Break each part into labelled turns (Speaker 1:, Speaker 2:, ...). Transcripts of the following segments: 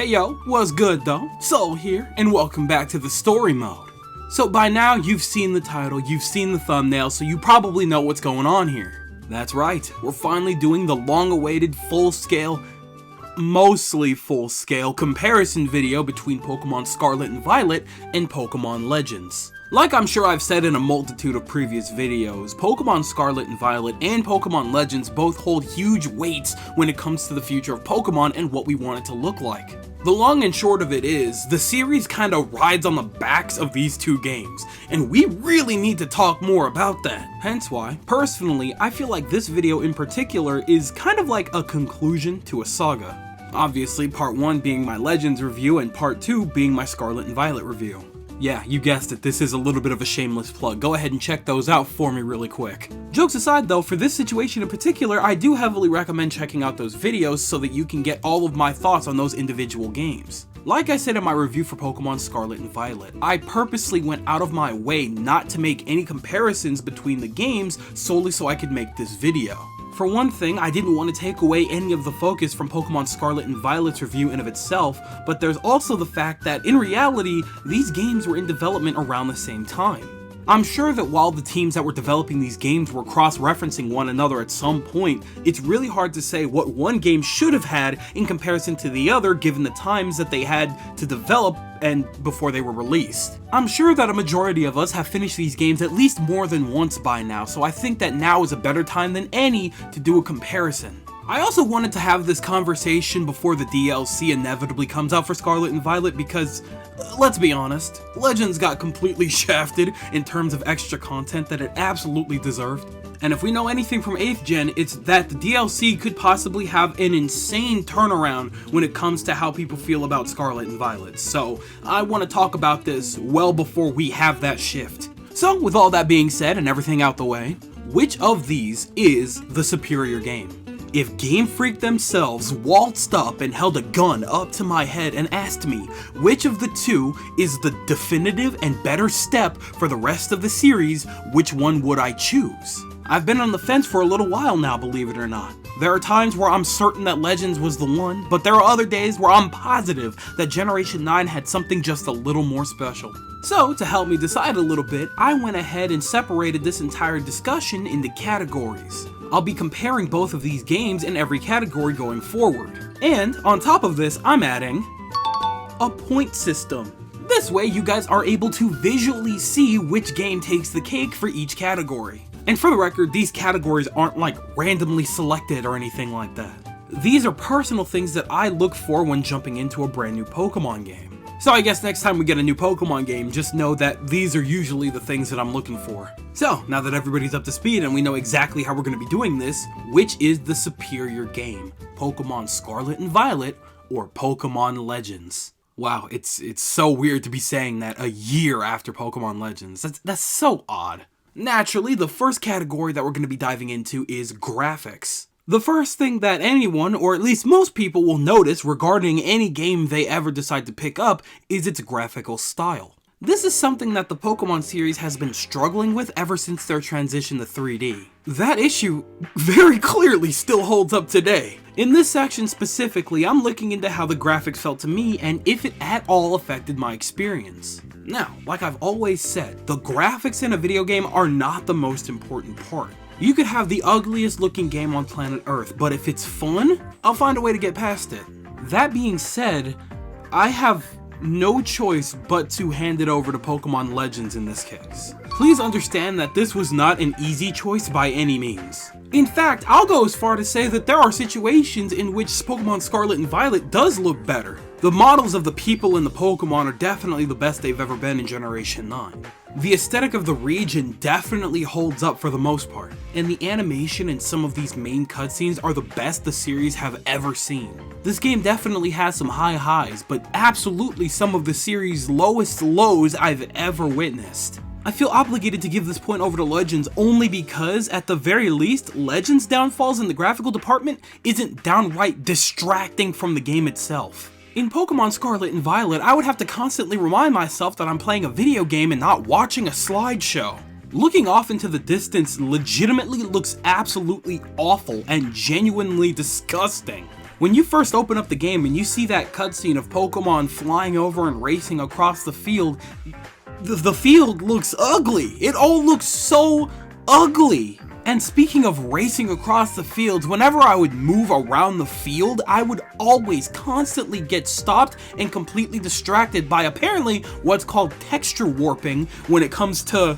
Speaker 1: Hey yo, what's good though? Soul here, and welcome back to the story mode. So by now you've seen the title, you've seen the thumbnail, so you probably know what's going on here. That's right, we're finally doing the long-awaited full-scale, mostly full-scale comparison video between Pokemon Scarlet and Violet and Pokemon Legends. Like I'm sure I've said in a multitude of previous videos, Pokemon Scarlet and Violet and Pokemon Legends both hold huge weights when it comes to the future of Pokemon and what we want it to look like. The long and short of it is, the series kinda rides on the backs of these two games, and we really need to talk more about that. Hence why, personally, I feel like this video in particular is kind of like a conclusion to a saga. Obviously, part 1 being my Legends review and part 2 being my Scarlet and Violet review. Yeah, you guessed it, this is a little bit of a shameless plug. Go ahead and check those out for me really quick. Jokes aside though, for this situation in particular, I do heavily recommend checking out those videos so that you can get all of my thoughts on those individual games. Like I said in my review for Pokemon Scarlet and Violet, I purposely went out of my way not to make any comparisons between the games solely so I could make this video. For one thing, I didn't want to take away any of the focus from Pokemon Scarlet and Violet's review in of itself, but there's also the fact that in reality, these games were in development around the same time. I'm sure that while the teams that were developing these games were cross-referencing one another at some point, it's really hard to say what one game should have had in comparison to the other given the times that they had to develop and before they were released. I'm sure that a majority of us have finished these games at least more than once by now, so I think that now is a better time than any to do a comparison. I also wanted to have this conversation before the DLC inevitably comes out for Scarlet and Violet because, let's be honest, Legends got completely shafted in terms of extra content that it absolutely deserved. And if we know anything from 8th Gen, it's that the DLC could possibly have an insane turnaround when it comes to how people feel about Scarlet and Violet. So, I want to talk about this well before we have that shift. So, with all that being said and everything out the way, which of these is the superior game? If Game Freak themselves waltzed up and held a gun up to my head and asked me which of the two is the definitive and better step for the rest of the series, which one would I choose? I've been on the fence for a little while now, believe it or not. There are times where I'm certain that Legends was the one, but there are other days where I'm positive that Generation 9 had something just a little more special. So, to help me decide a little bit, I went ahead and separated this entire discussion into categories. I'll be comparing both of these games in every category going forward. And, on top of this, I'm adding a point system. This way, you guys are able to visually see which game takes the cake for each category. And for the record, these categories aren't like randomly selected or anything like that. These are personal things that I look for when jumping into a brand new Pokemon game. So I guess next time we get a new Pokemon game, just know that these are usually the things that I'm looking for. So, now that everybody's up to speed and we know exactly how we're going to be doing this, which is the superior game? Pokemon Scarlet and Violet or Pokemon Legends? Wow, it's so weird to be saying that a year after Pokemon Legends. That's so odd. Naturally, the first category that we're going to be diving into is graphics. The first thing that anyone, or at least most people, will notice regarding any game they ever decide to pick up is its graphical style. This is something that the Pokemon series has been struggling with ever since their transition to 3D. That issue very clearly still holds up today. In this section specifically, I'm looking into how the graphics felt to me and if it at all affected my experience. Now, like I've always said, the graphics in a video game are not the most important part. You could have the ugliest looking game on planet Earth, but if it's fun, I'll find a way to get past it. That being said, I have no choice but to hand it over to Pokemon Legends in this case. Please understand that this was not an easy choice by any means. In fact, I'll go as far to say that there are situations in which Pokemon Scarlet and Violet does look better. The models of the people in the Pokemon are definitely the best they've ever been in Generation 9. The aesthetic of the region definitely holds up for the most part, and the animation in some of these main cutscenes are the best the series have ever seen. This game definitely has some high highs, but absolutely some of the series' lowest lows I've ever witnessed. I feel obligated to give this point over to Legends only because, at the very least, Legends' downfalls in the graphical department isn't downright distracting from the game itself. In Pokemon Scarlet and Violet, I would have to constantly remind myself that I'm playing a video game and not watching a slideshow. Looking off into the distance legitimately looks absolutely awful and genuinely disgusting. When you first open up the game and you see that cutscene of Pokemon flying over and racing across the field, the field looks ugly. It all looks so ugly. And speaking of racing across the fields, whenever I would move around the field, I would always constantly get stopped and completely distracted by apparently what's called texture warping when it comes to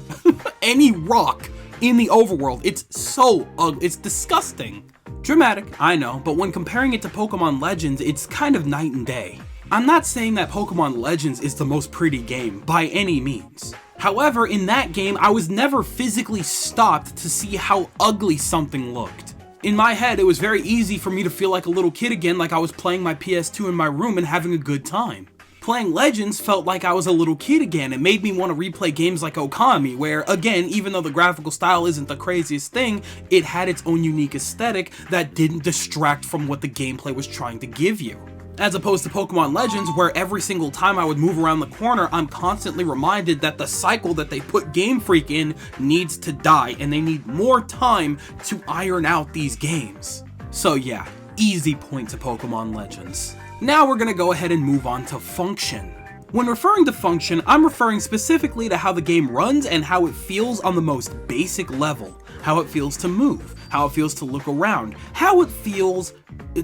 Speaker 1: any rock in the overworld. It's so ugly. It's disgusting. Dramatic, I know, but when comparing it to Pokemon Legends, it's kind of night and day. I'm not saying that Pokemon Legends is the most pretty game, by any means. However, in that game, I was never physically stopped to see how ugly something looked. In my head, it was very easy for me to feel like a little kid again, like I was playing my PS2 in my room and having a good time. Playing Legends felt like I was a little kid again. It made me want to replay games like Okami, where, again, even though the graphical style isn't the craziest thing, it had its own unique aesthetic that didn't distract from what the gameplay was trying to give you. As opposed to Pokemon Legends, where every single time I would move around the corner, I'm constantly reminded that the cycle that they put Game Freak in needs to die, and they need more time to iron out these games. So yeah, easy point to Pokemon Legends. Now we're gonna go ahead and move on to function. When referring to function, I'm referring specifically to how the game runs and how it feels on the most basic level. How it feels to move, how it feels to look around, how it feels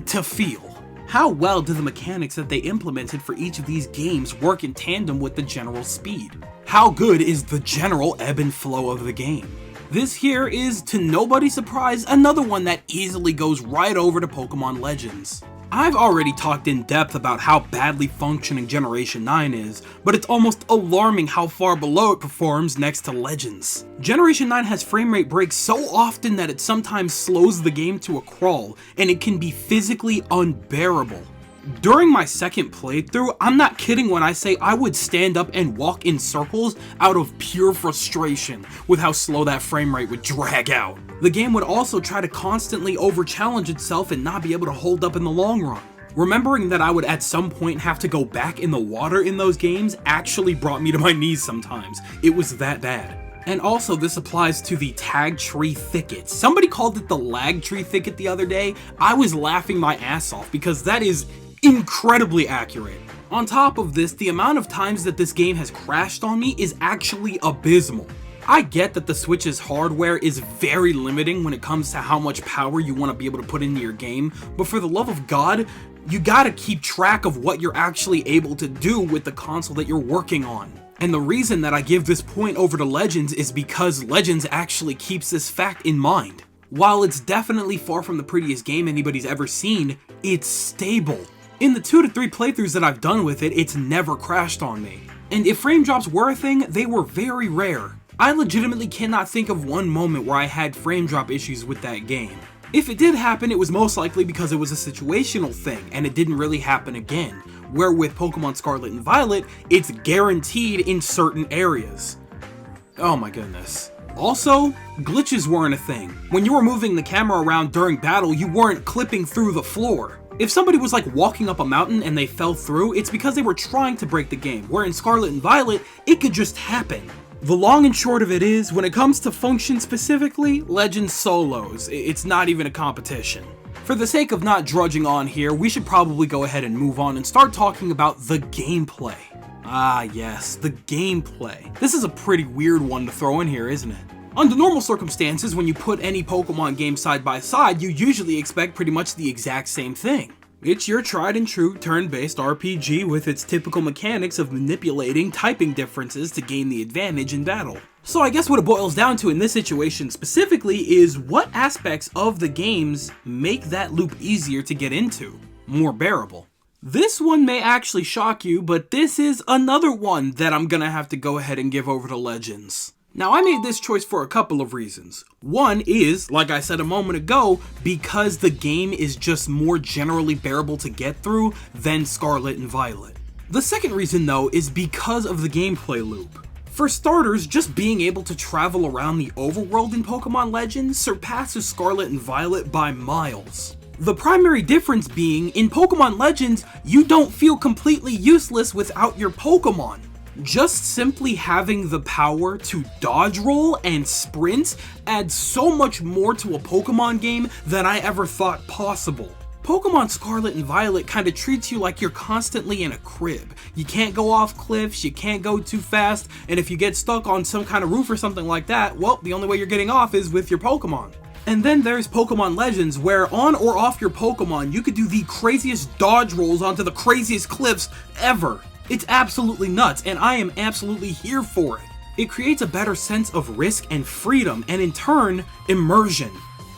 Speaker 1: to feel. How well do the mechanics that they implemented for each of these games work in tandem with the general speed? How good is the general ebb and flow of the game? This here is, to nobody's surprise, another one that easily goes right over to Pokemon Legends. I've already talked in depth about how badly functioning Generation 9 is, but it's almost alarming how far below it performs next to Legends. Generation 9 has frame rate breaks so often that it sometimes slows the game to a crawl, and it can be physically unbearable. During my second playthrough, I'm not kidding when I say I would stand up and walk in circles out of pure frustration with how slow that frame rate would drag out. The game would also try to constantly over-challenge itself and not be able to hold up in the long run. Remembering that I would at some point have to go back in the water in those games actually brought me to my knees sometimes. It was that bad. And also, this applies to the tag tree thicket. Somebody called it the lag tree thicket the other day. I was laughing my ass off because that is incredibly accurate. On top of this, the amount of times that this game has crashed on me is actually abysmal. I get that the Switch's hardware is very limiting when it comes to how much power you want to be able to put into your game, but for the love of God, you gotta keep track of what you're actually able to do with the console that you're working on. And the reason that I give this point over to Legends is because Legends actually keeps this fact in mind. While it's definitely far from the prettiest game anybody's ever seen, it's stable. In the 2 to 3 playthroughs that I've done with it, it's never crashed on me. And if frame drops were a thing, they were very rare. I legitimately cannot think of one moment where I had frame drop issues with that game. If it did happen, it was most likely because it was a situational thing, and it didn't really happen again, where with Pokemon Scarlet and Violet, it's guaranteed in certain areas. Oh my goodness. Also, glitches weren't a thing. When you were moving the camera around during battle, you weren't clipping through the floor. If somebody was like walking up a mountain and they fell through, it's because they were trying to break the game, where in Scarlet and Violet, it could just happen. The long and short of it is, when it comes to function specifically, Legends solos. It's not even a competition. For the sake of not drudging on here, we should probably go ahead and move on and start talking about the gameplay. Ah yes, the gameplay. This is a pretty weird one to throw in here, isn't it? Under normal circumstances, when you put any Pokemon game side by side, you usually expect pretty much the exact same thing. It's your tried and true turn-based RPG with its typical mechanics of manipulating typing differences to gain the advantage in battle. So I guess what it boils down to in this situation specifically is what aspects of the games make that loop easier to get into, more bearable. This one may actually shock you, but this is another one that I'm gonna have to go ahead and give over to Legends. Now, I made this choice for a couple of reasons. One is, like I said a moment ago, because the game is just more generally bearable to get through than Scarlet and Violet. The second reason, though, is because of the gameplay loop. For starters, just being able to travel around the overworld in Pokemon Legends surpasses Scarlet and Violet by miles. The primary difference being, in Pokemon Legends, you don't feel completely useless without your Pokemon. Just simply having the power to dodge roll and sprint adds so much more to a Pokemon game than I ever thought possible. Pokemon Scarlet and Violet kind of treats you like you're constantly in a crib. You can't go off cliffs, you can't go too fast, and if you get stuck on some kind of roof or something like that, well, the only way you're getting off is with your Pokemon. And then there's Pokemon Legends, where on or off your Pokemon, you could do the craziest dodge rolls onto the craziest cliffs ever. It's absolutely nuts, and I am absolutely here for it. It creates a better sense of risk and freedom, and in turn, immersion.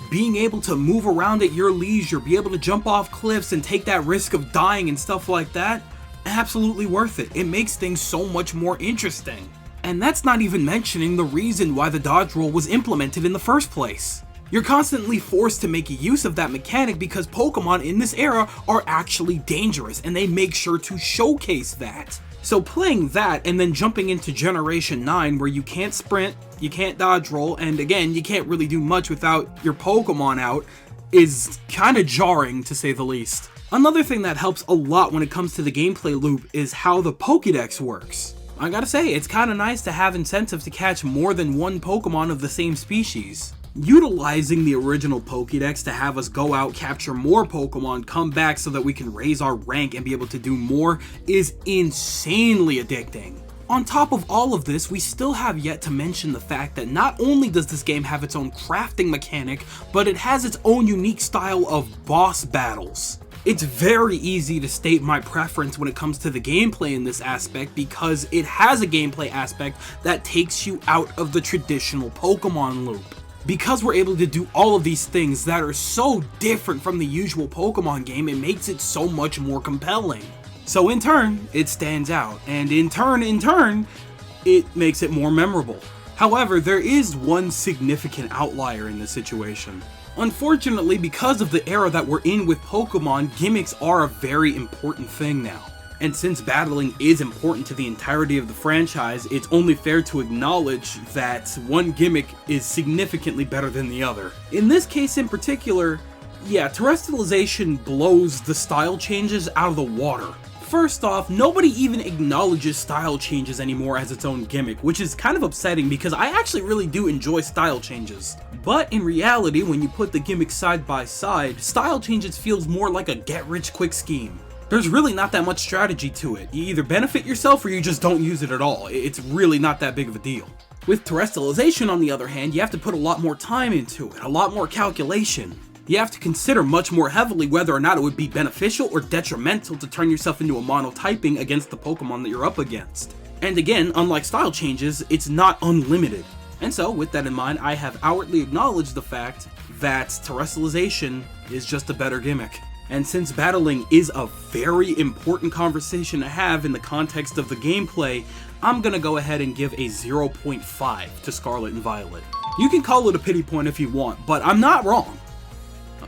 Speaker 1: Being able to move around at your leisure, be able to jump off cliffs and take that risk of dying and stuff like that, absolutely worth it. It makes things so much more interesting. And that's not even mentioning the reason why the dodge roll was implemented in the first place. You're constantly forced to make use of that mechanic because Pokemon in this era are actually dangerous, and they make sure to showcase that. So playing that and then jumping into Generation 9 where you can't sprint, you can't dodge roll, and again, you can't really do much without your Pokemon out is kinda jarring to say the least. Another thing that helps a lot when it comes to the gameplay loop is how the Pokédex works. I gotta say, it's kinda nice to have incentive to catch more than one Pokemon of the same species. Utilizing the original Pokédex to have us go out, capture more Pokemon, come back so that we can raise our rank and be able to do more is insanely addicting. On top of all of this, we still have yet to mention the fact that not only does this game have its own crafting mechanic, but it has its own unique style of boss battles. It's very easy to state my preference when it comes to the gameplay in this aspect because it has a gameplay aspect that takes you out of the traditional Pokemon loop. Because we're able to do all of these things that are so different from the usual Pokemon game, it makes it so much more compelling. So in turn, it stands out, and in turn, it makes it more memorable. However, there is one significant outlier in this situation. Unfortunately, because of the era that we're in with Pokemon, gimmicks are a very important thing now. And since battling is important to the entirety of the franchise, it's only fair to acknowledge that one gimmick is significantly better than the other. In this case in particular, yeah, terrestrialization blows the style changes out of the water. First off, nobody even acknowledges style changes anymore as its own gimmick, which is kind of upsetting because I actually really do enjoy style changes. But in reality, when you put the gimmicks side by side, style changes feels more like a get-rich-quick scheme. There's really not that much strategy to it. You either benefit yourself or you just don't use it at all. It's really not that big of a deal. With terrestrialization, on the other hand, you have to put a lot more time into it, a lot more calculation. You have to consider much more heavily whether or not it would be beneficial or detrimental to turn yourself into a monotyping against the Pokemon that you're up against. And again, unlike style changes, it's not unlimited. And so, with that in mind, I have outwardly acknowledged the fact that terrestrialization is just a better gimmick. And since battling is a very important conversation to have in the context of the gameplay, I'm gonna go ahead and give a 0.5 to Scarlet and Violet. You can call it a pity point if you want, but I'm not wrong.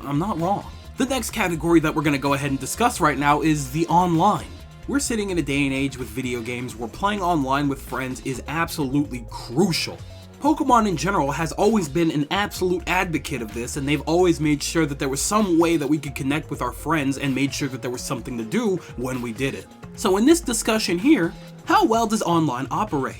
Speaker 1: I'm not wrong. The next category that we're gonna go ahead and discuss right now is the online. We're sitting in a day and age with video games where playing online with friends is absolutely crucial. Pokemon in general has always been an absolute advocate of this, and they've always made sure that there was some way that we could connect with our friends and made sure that there was something to do when we did it. So in this discussion here, how well does online operate?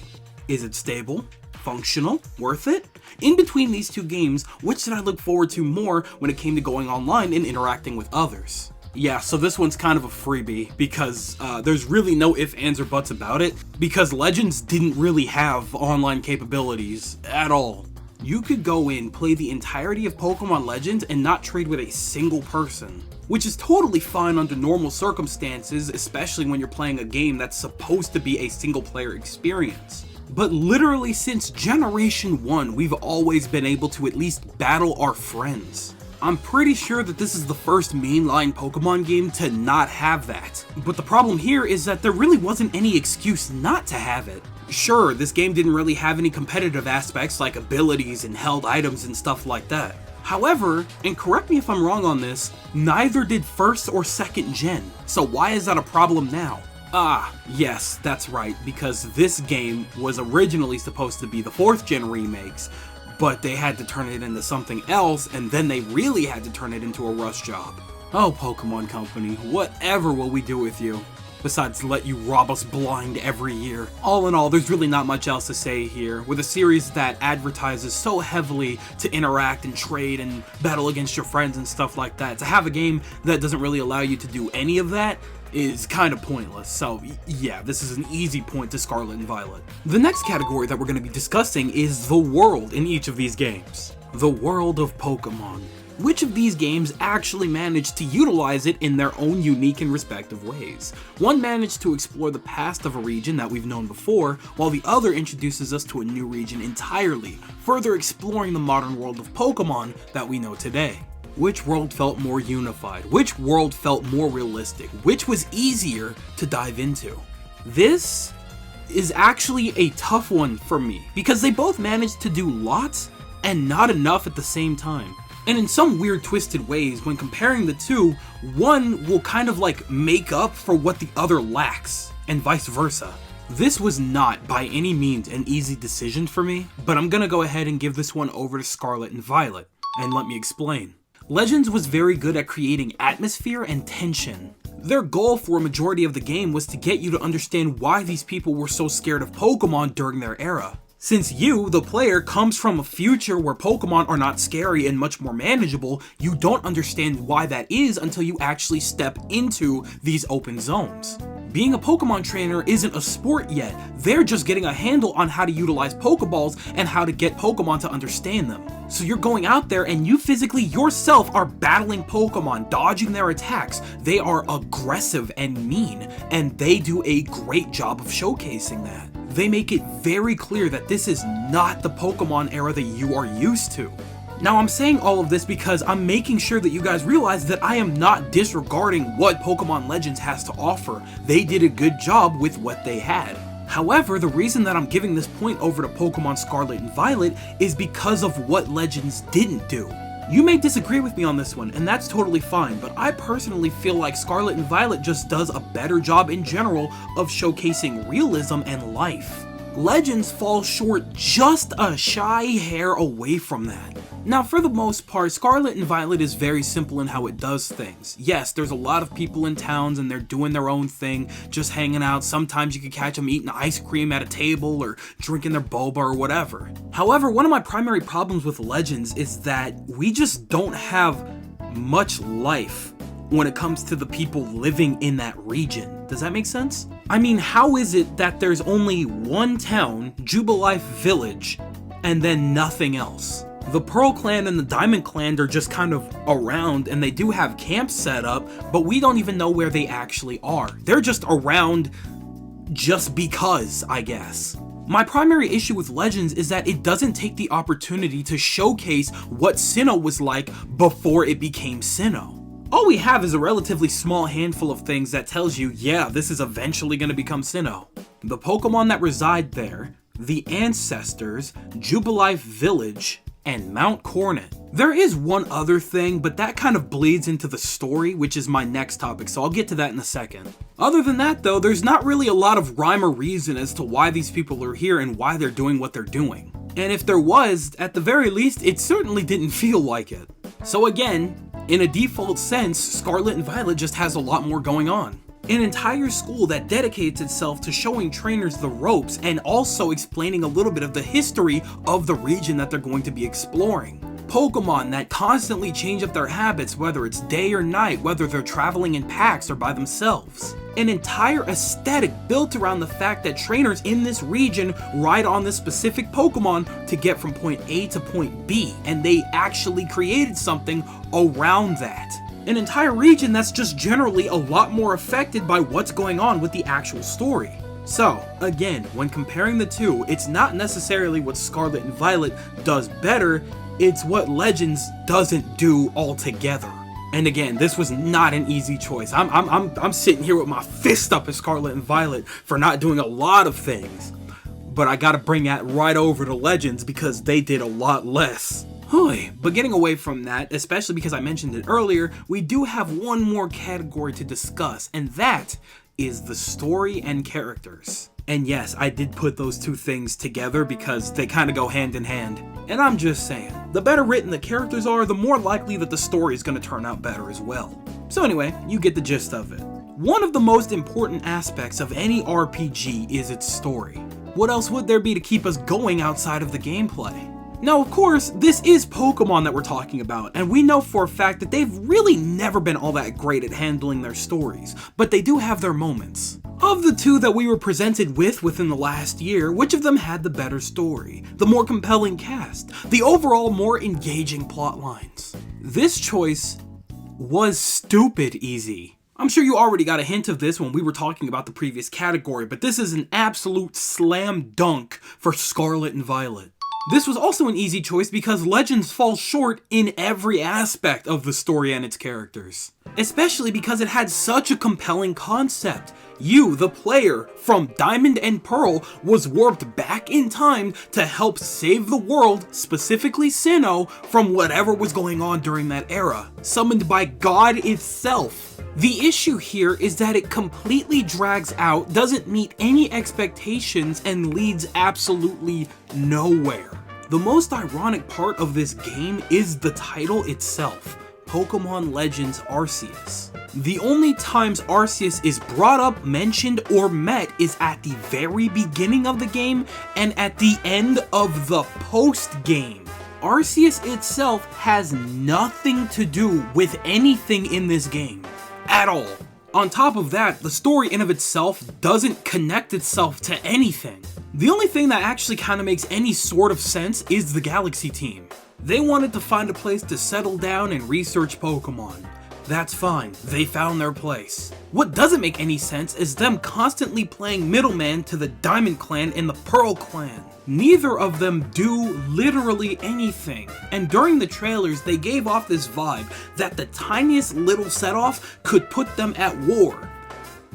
Speaker 1: Is it stable? Functional? Worth it? In between these two games, which did I look forward to more when it came to going online and interacting with others? Yeah, so this one's kind of a freebie because there's really no ifs, ands, or buts about it because Legends didn't really have online capabilities at all. You could go in, play the entirety of Pokemon Legends and not trade with a single person, which is totally fine under normal circumstances, especially when you're playing a game that's supposed to be a single player experience. But literally since Generation 1, we've always been able to at least battle our friends. I'm pretty sure that this is the first mainline Pokemon game to not have that. But the problem here is that there really wasn't any excuse not to have it. Sure, this game didn't really have any competitive aspects like abilities and held items and stuff like that. However, and correct me if I'm wrong on this, neither did first or second gen. So why is that a problem now? Ah, yes, that's right, because this game was originally supposed to be the 4th gen remakes, but they had to turn it into something else, and then they really had to turn it into a rush job. Oh, Pokemon Company, whatever will we do with you? besides let you rob us blind every year. All in all, there's really not much else to say here. With a series that advertises so heavily to interact and trade and battle against your friends and stuff like that, to have a game that doesn't really allow you to do any of that is kind of pointless. So yeah, this is an easy point to Scarlet and Violet. The next category that we're going to be discussing is the world in each of these games. The world of Pokemon. Which of these games actually managed to utilize it in their own unique and respective ways? One managed to explore the past of a region that we've known before, while the other introduces us to a new region entirely, further exploring the modern world of Pokemon that we know today. Which world felt more unified? Which world felt more realistic? Which was easier to dive into? This is actually a tough one for me, because they both managed to do lots and not enough at the same time. And in some weird twisted ways, when comparing the two, one will kind of like make up for what the other lacks, and vice versa. This was not by any means an easy decision for me, but I'm gonna go ahead and give this one over to Scarlet and Violet, and let me explain. Legends was very good at creating atmosphere and tension. Their goal for a majority of the game was to get you to understand why these people were so scared of Pokemon during their era. Since you, the player, comes from a future where Pokemon are not scary and much more manageable, you don't understand why that is until you actually step into these open zones. Being a Pokemon trainer isn't a sport yet, they're just getting a handle on how to utilize Pokeballs and how to get Pokemon to understand them. So you're going out there and you physically yourself are battling Pokemon, dodging their attacks. They are aggressive and mean, and they do a great job of showcasing that. They make it very clear that this is not the Pokemon era that you are used to. Now I'm saying all of this because I'm making sure that you guys realize that I am not disregarding what Pokemon Legends has to offer. They did a good job with what they had. However, the reason that I'm giving this point over to Pokemon Scarlet and Violet is because of what Legends didn't do. You may disagree with me on this one, and that's totally fine, but I personally feel like Scarlet and Violet just does a better job in general of showcasing realism and life. Legends falls short just a shy hair away from that. Now, for the most part, Scarlet and Violet is very simple in how it does things. Yes, there's a lot of people in towns and they're doing their own thing, just hanging out. Sometimes you can catch them eating ice cream at a table or drinking their boba or whatever. However, one of my primary problems with Legends is that we just don't have much life when it comes to the people living in that region. Does that make sense? I mean, how is it that there's only one town, Jubilife Village, and then nothing else? The Pearl Clan and the Diamond Clan are just kind of around, and they do have camps set up, but we don't even know where they actually are. They're just around just because, I guess. My primary issue with Legends is that it doesn't take the opportunity to showcase what Sinnoh was like before it became Sinnoh. All we have is a relatively small handful of things that tells you, yeah, this is eventually going to become Sinnoh. The Pokemon that reside there, the ancestors, Jubilife Village, and Mount Coronet. There is one other thing, but that kind of bleeds into the story, which is my next topic, so I'll get to that in a second. Other than that though, there's not really a lot of rhyme or reason as to why these people are here and why they're doing what they're doing. And if there was, at the very least, it certainly didn't feel like it. So again, in a default sense, Scarlet and Violet just has a lot more going on. An entire school that dedicates itself to showing trainers the ropes and also explaining a little bit of the history of the region that they're going to be exploring. Pokemon that constantly change up their habits, whether it's day or night, whether they're traveling in packs or by themselves. An entire aesthetic built around the fact that trainers in this region ride on this specific Pokemon to get from point A to point B, and they actually created something around that. An entire region that's just generally a lot more affected by what's going on with the actual story. So, again, when comparing the two, it's not necessarily what Scarlet and Violet does better, it's what Legends doesn't do altogether. And again, this was not an easy choice. I'm sitting here with my fist up at Scarlet and Violet for not doing a lot of things. But I gotta bring that right over to Legends because they did a lot less. But getting away from that, especially because I mentioned it earlier, we do have one more category to discuss, and that is the story and characters. And yes, I did put those two things together because they kind of go hand in hand. And I'm just saying, the better written the characters are, the more likely that the story is going to turn out better as well. So anyway, you get the gist of it. One of the most important aspects of any RPG is its story. What else would there be to keep us going outside of the gameplay? Now, of course, this is Pokemon that we're talking about, and we know for a fact that they've really never been all that great at handling their stories, but they do have their moments. Of the two that we were presented with within the last year, which of them had the better story, the more compelling cast, the overall more engaging plot lines? This choice was stupid easy. I'm sure you already got a hint of this when we were talking about the previous category, but this is an absolute slam dunk for Scarlet and Violet. This was also an easy choice because Legends falls short in every aspect of the story and its characters. Especially because it had such a compelling concept. You, the player, from Diamond and Pearl, was warped back in time to help save the world, specifically Sinnoh, from whatever was going on during that era, summoned by God itself. The issue here is that it completely drags out, doesn't meet any expectations, and leads absolutely nowhere. The most ironic part of this game is the title itself, Pokemon Legends Arceus. The only times Arceus is brought up, mentioned, or met is at the very beginning of the game and at the end of the post-game. Arceus itself has nothing to do with anything in this game. At all. On top of that, the story in of itself doesn't connect itself to anything. The only thing that actually kind of makes any sort of sense is the Galaxy team. They wanted to find a place to settle down and research Pokemon. That's fine, they found their place. What doesn't make any sense is them constantly playing middleman to the Diamond Clan and the Pearl Clan. Neither of them do literally anything, and during the trailers they gave off this vibe that the tiniest little setoff could put them at war.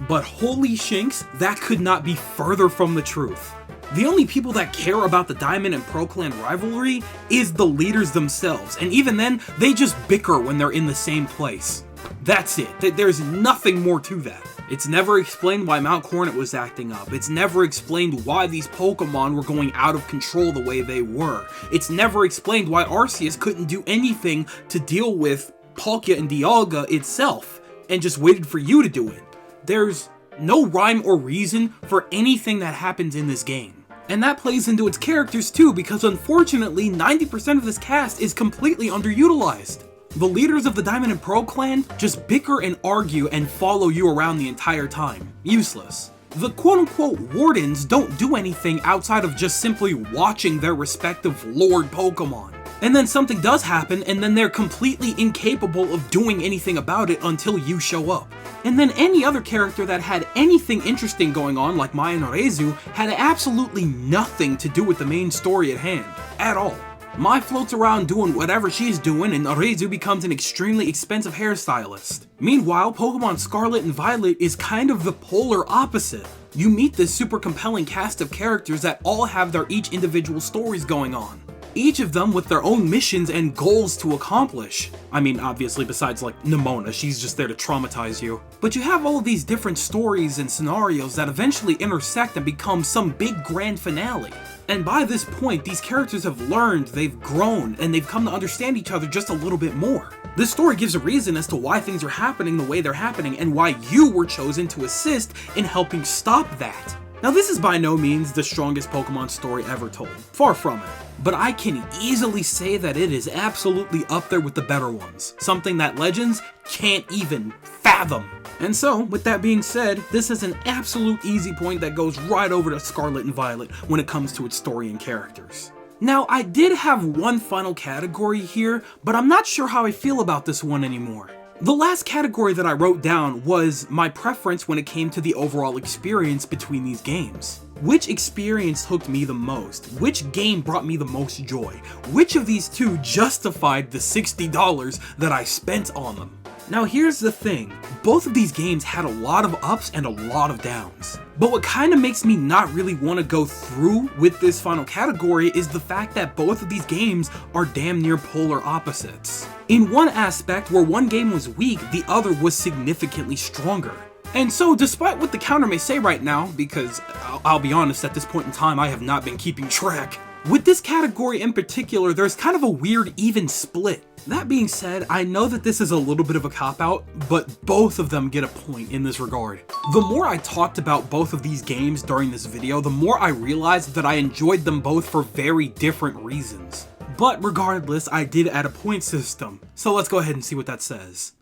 Speaker 1: But holy shinks, that could not be further from the truth. The only people that care about the Diamond and Pearl Clan rivalry is the leaders themselves, and even then, they just bicker when they're in the same place. That's it. There's nothing more to that. It's never explained why Mount Coronet was acting up. It's never explained why these Pokemon were going out of control the way they were. It's never explained why Arceus couldn't do anything to deal with Palkia and Dialga itself, and just waited for you to do it. There's no rhyme or reason for anything that happens in this game. And that plays into its characters too, because unfortunately 90% of this cast is completely underutilized. The leaders of the Diamond and Pearl clan just bicker and argue and follow you around the entire time. Useless. The quote-unquote wardens don't do anything outside of just simply watching their respective Lord Pokemon. And then something does happen, and then they're completely incapable of doing anything about it until you show up. And then any other character that had anything interesting going on, like Maya and Arezu, had absolutely nothing to do with the main story at hand. At all. Mai floats around doing whatever she's doing, and Arezu becomes an extremely expensive hairstylist. Meanwhile, Pokemon Scarlet and Violet is kind of the polar opposite. You meet this super compelling cast of characters that all have their each individual stories going on. Each of them with their own missions and goals to accomplish. I mean, obviously besides like Nimona, she's just there to traumatize you. But you have all of these different stories and scenarios that eventually intersect and become some big grand finale. And by this point, these characters have learned, they've grown, and they've come to understand each other just a little bit more. This story gives a reason as to why things are happening the way they're happening and why you were chosen to assist in helping stop that. Now, this is by no means the strongest Pokemon story ever told. Far from it. But I can easily say that it is absolutely up there with the better ones. Something that Legends can't even fathom. And so, with that being said, this is an absolute easy point that goes right over to Scarlet and Violet when it comes to its story and characters. Now, I did have one final category here, but I'm not sure how I feel about this one anymore. The last category that I wrote down was my preference when it came to the overall experience between these games. Which experience hooked me the most? Which game brought me the most joy? Which of these two justified the $60 that I spent on them? Now here's the thing, both of these games had a lot of ups and a lot of downs. But what kind of makes me not really want to go through with this final category is the fact that both of these games are damn near polar opposites. In one aspect, where one game was weak, the other was significantly stronger. And so, despite what the counter may say right now, because I'll be honest, at this point in time, I have not been keeping track, with this category in particular, there's kind of a weird even split. That being said, I know that this is a little bit of a cop-out, but both of them get a point in this regard. The more I talked about both of these games during this video, the more I realized that I enjoyed them both for very different reasons. But regardless, I did add a point system, so let's go ahead and see what that says.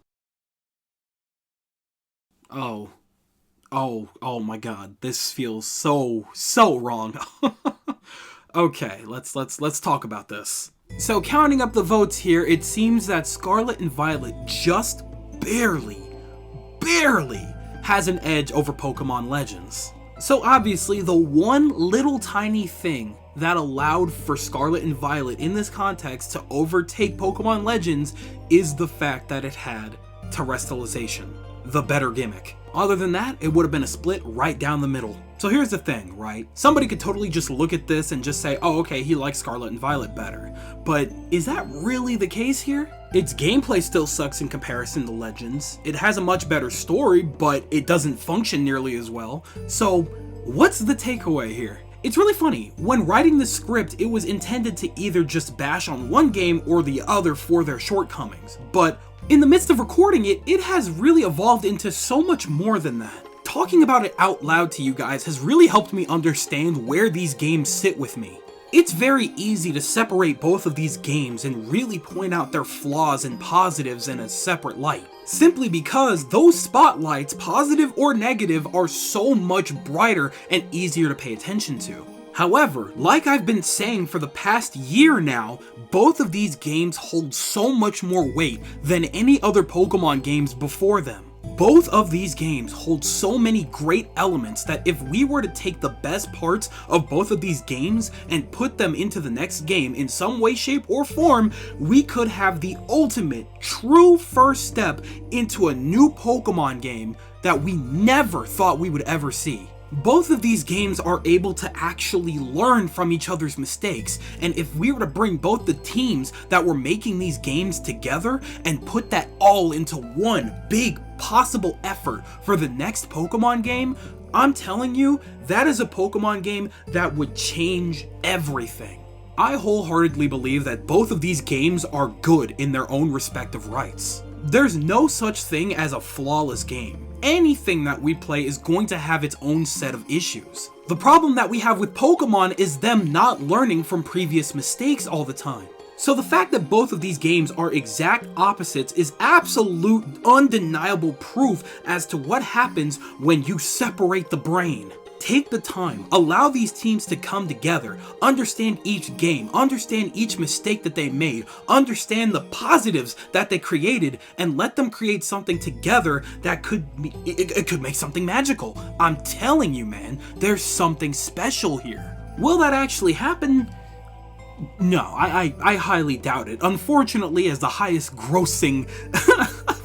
Speaker 1: Oh my god, this feels so wrong. Okay, let's talk about this. So counting up the votes here, it seems that Scarlet and Violet just barely has an edge over Pokemon Legends. So obviously the one little tiny thing that allowed for Scarlet and Violet in this context to overtake Pokemon Legends is the fact that it had terrestrialization, the better gimmick. Other than that, it would have been a split right down the middle. So here's the thing, right? Somebody could totally just look at this and just say, oh, okay, he likes Scarlet and Violet better. But is that really the case here? Its gameplay still sucks in comparison to Legends. It has a much better story, but it doesn't function nearly as well. So what's the takeaway here? It's really funny. When writing the script, it was intended to either just bash on one game or the other for their shortcomings. But in the midst of recording it, it has really evolved into so much more than that. Talking about it out loud to you guys has really helped me understand where these games sit with me. It's very easy to separate both of these games and really point out their flaws and positives in a separate light. Simply because those spotlights, positive or negative, are so much brighter and easier to pay attention to. However, like I've been saying for the past year now, both of these games hold so much more weight than any other Pokemon games before them. Both of these games hold so many great elements that if we were to take the best parts of both of these games and put them into the next game in some way, shape, or form, we could have the ultimate, true first step into a new Pokemon game that we never thought we would ever see. Both of these games are able to actually learn from each other's mistakes, and if we were to bring both the teams that were making these games together and put that all into one big possible effort for the next Pokemon game, I'm telling you, that is a Pokemon game that would change everything. I wholeheartedly believe that both of these games are good in their own respective rights. There's no such thing as a flawless game. Anything that we play is going to have its own set of issues. The problem that we have with Pokemon is them not learning from previous mistakes all the time. So the fact that both of these games are exact opposites is absolute, undeniable proof as to what happens when you separate the brain. Take the time, allow these teams to come together, understand each game, understand each mistake that they made, understand the positives that they created, and let them create something together that could make something magical. I'm telling you, man, there's something special here. Will that actually happen? No, I highly doubt it. Unfortunately, as the highest grossing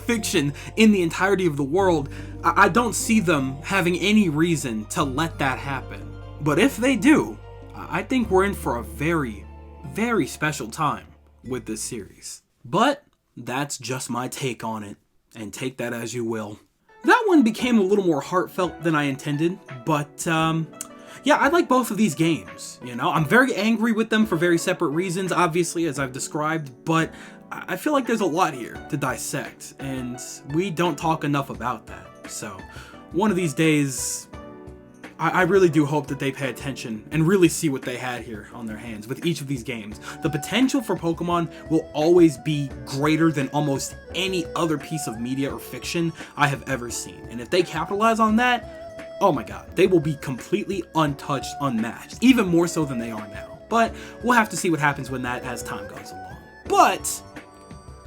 Speaker 1: fiction in the entirety of the world, I don't see them having any reason to let that happen. But if they do, I think we're in for a very, very special time with this series. But that's just my take on it, and take that as you will. That one became a little more heartfelt than I intended, but yeah, I like both of these games, you know? I'm very angry with them for very separate reasons, obviously, as I've described, but I feel like there's a lot here to dissect, and we don't talk enough about that. So, one of these days, I really do hope that they pay attention and really see what they had here on their hands with each of these games. The potential for Pokemon will always be greater than almost any other piece of media or fiction I have ever seen, and if they capitalize on that, oh my god, they will be completely untouched, unmatched, even more so than they are now. But we'll have to see what happens when that as time goes along. But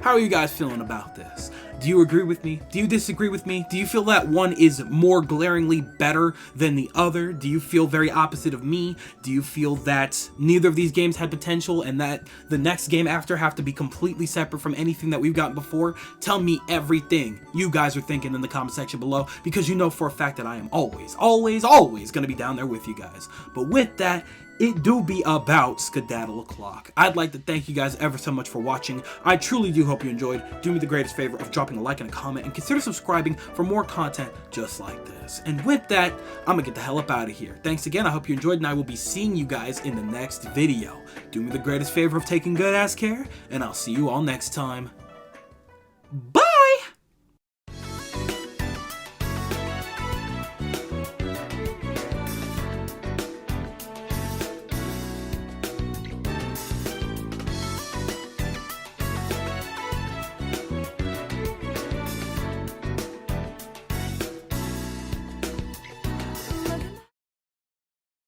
Speaker 1: how are you guys feeling about this? Do you agree with me? Do you disagree with me? Do you feel that one is more glaringly better than the other? Do you feel very opposite of me? Do you feel that neither of these games had potential and that the next game after have to be completely separate from anything that we've gotten before? Tell me everything you guys are thinking in the comment section below, because you know for a fact that I am always going to be down there with you guys. But with that, it do be about skedaddle o'clock. I'd like to thank you guys ever so much for watching. I truly do hope you enjoyed. Do me the greatest favor of dropping a like and a comment, and consider subscribing for more content just like this. And with that, I'm gonna get the hell up out of here. Thanks again, I hope you enjoyed, and I will be seeing you guys in the next video. Do me the greatest favor of taking good ass care, and I'll see you all next time.